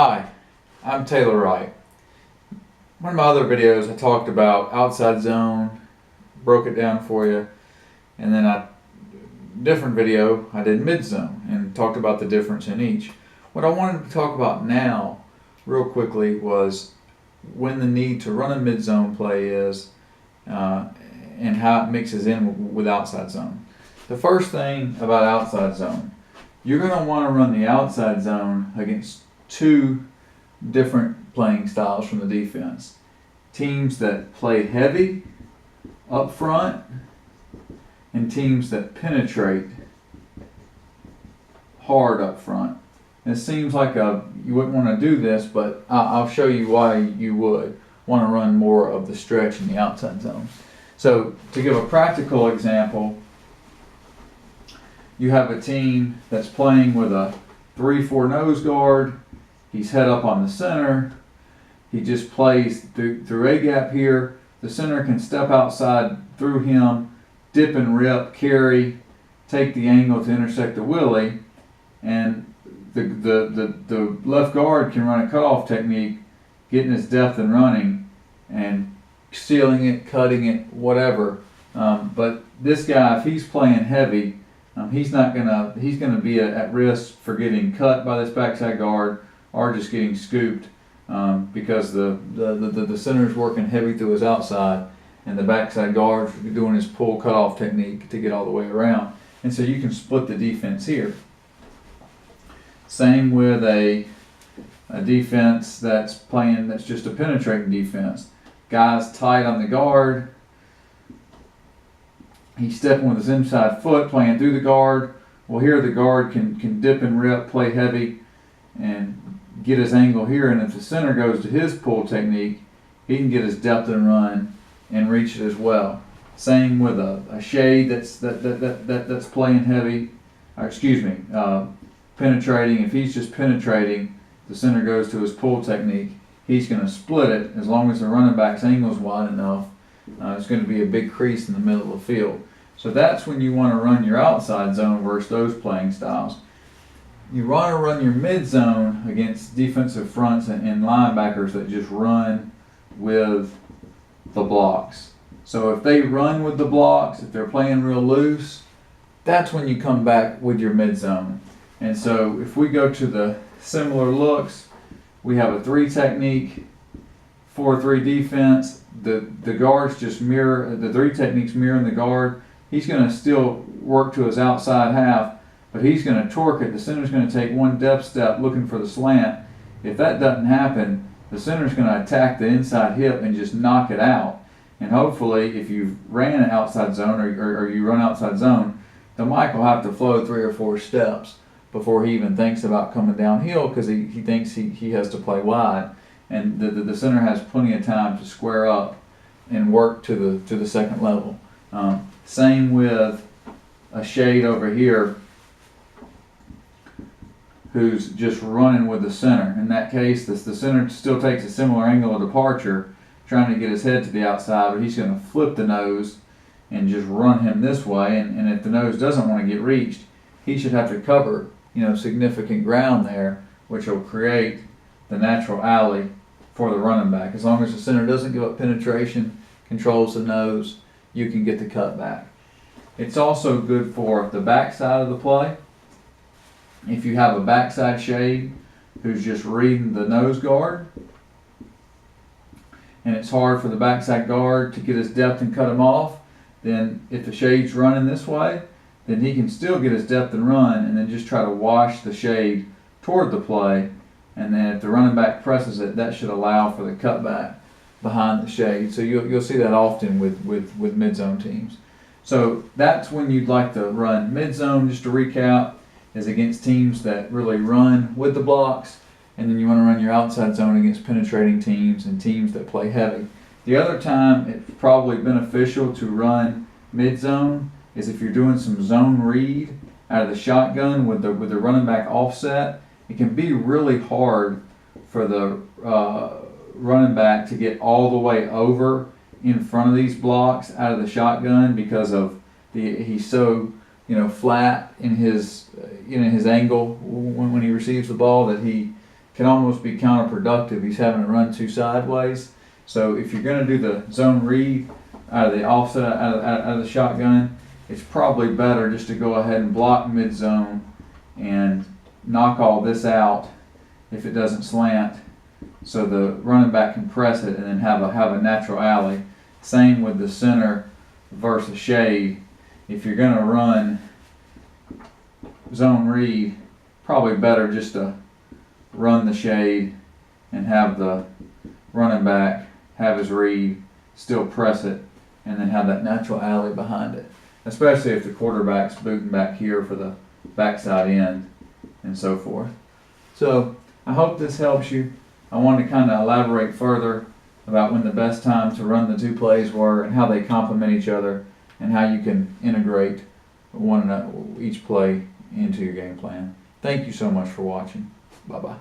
Hi, I'm Taylor Wright. One of my other videos I talked about outside zone, broke it down for you, and then different video I did mid zone and talked about the difference in each. What I wanted to talk about now, real quickly, was when the need to run a mid zone play is and how it mixes in with outside zone. The first thing about outside zone, you're going to want to run the outside zone against two different playing styles from the defense. Teams that play heavy up front and teams that penetrate hard up front. And it seems like you wouldn't want to do this, but I'll show you why you would want to run more of the stretch in the outside zone. So to give a practical example, you have a team that's playing with a 3-4 nose guard. He's head up on the center. He just plays through a gap here. The center can step outside through him, dip and rip, carry, take the angle to intersect the willie, and the left guard can run a cutoff technique, getting his depth and running, and sealing it, cutting it, whatever. But this guy, if he's playing heavy, he's gonna be at risk for getting cut by this backside guard or just getting scooped because the center's working heavy through his outside and the backside guard's doing his pull cutoff technique to get all the way around. And so you can split the defense here. Same with a defense that's just a penetrating defense. Guy's tight on the guard. He's stepping with his inside foot, playing through the guard. Well, here the guard can dip and rip, play heavy, and get his angle here. And if the center goes to his pull technique, he can get his depth and run and reach it as well. Same with a shade that's playing heavy, penetrating. If he's just penetrating, the center goes to his pull technique. He's going to split it as long as the running back's angle is wide enough. It's going to be a big crease in the middle of the field. So that's when you want to run your outside zone versus those playing styles. You want to run your mid zone against defensive fronts and linebackers that just run with the blocks. So if they run with the blocks, if they're playing real loose, that's when you come back with your mid zone. And so if we go to the similar looks, we have a 3 technique, 4-3 defense. The guards just mirror, the 3 techniques mirroring the guard. He's going to still work to his outside half, but he's going to torque it. The center's going to take one depth step looking for the slant. If that doesn't happen, the center's going to attack the inside hip and just knock it out. And hopefully, if you've ran an outside zone or you run outside zone, the Mike will have to flow 3 or 4 steps before he even thinks about coming downhill because he thinks he has to play wide. And the center has plenty of time to square up and work to the second level. Same with a shade over here who's just running with the center. In that case, the center still takes a similar angle of departure, trying to get his head to the outside, but he's going to flip the nose and just run him this way. And if the nose doesn't want to get reached, he should have to cover significant ground there, which will create the natural alley for the running back. As long as the center doesn't give up penetration, controls the nose, you can get the cut back. It's also good for the backside of the play. If you have a backside shade who's just reading the nose guard, and it's hard for the backside guard to get his depth and cut him off, then if the shade's running this way, then he can still get his depth and run and then just try to wash the shade toward the play. And then if the running back presses it, that should allow for the cutback behind the shade. So you'll see that often with mid-zone teams. So that's when you'd like to run mid-zone, just to recap, is against teams that really run with the blocks. And then you want to run your outside zone against penetrating teams and teams that play heavy. The other time it's probably beneficial to run mid-zone is if you're doing some zone read out of the shotgun with the running back offset. It can be really hard for the running back to get all the way over in front of these blocks out of the shotgun because of he's so flat in his angle when he receives the ball that he can almost be counterproductive. He's having to run too sideways. So if you're going to do the zone read out of the offset, out of the shotgun, it's probably better just to go ahead and block mid-zone and knock all this out if it doesn't slant, so the running back can press it and then have a natural alley. Same with the center versus shade. If you're going to run zone read, probably better just to run the shade and have the running back have his read, still press it, and then have that natural alley behind it. Especially if the quarterback's booting back here for the backside end and so forth. So I hope this helps you. I wanted to kind of elaborate further about when the best time to run the two plays were and how they complement each other and how you can integrate each play into your game plan. Thank you so much for watching. Bye-bye.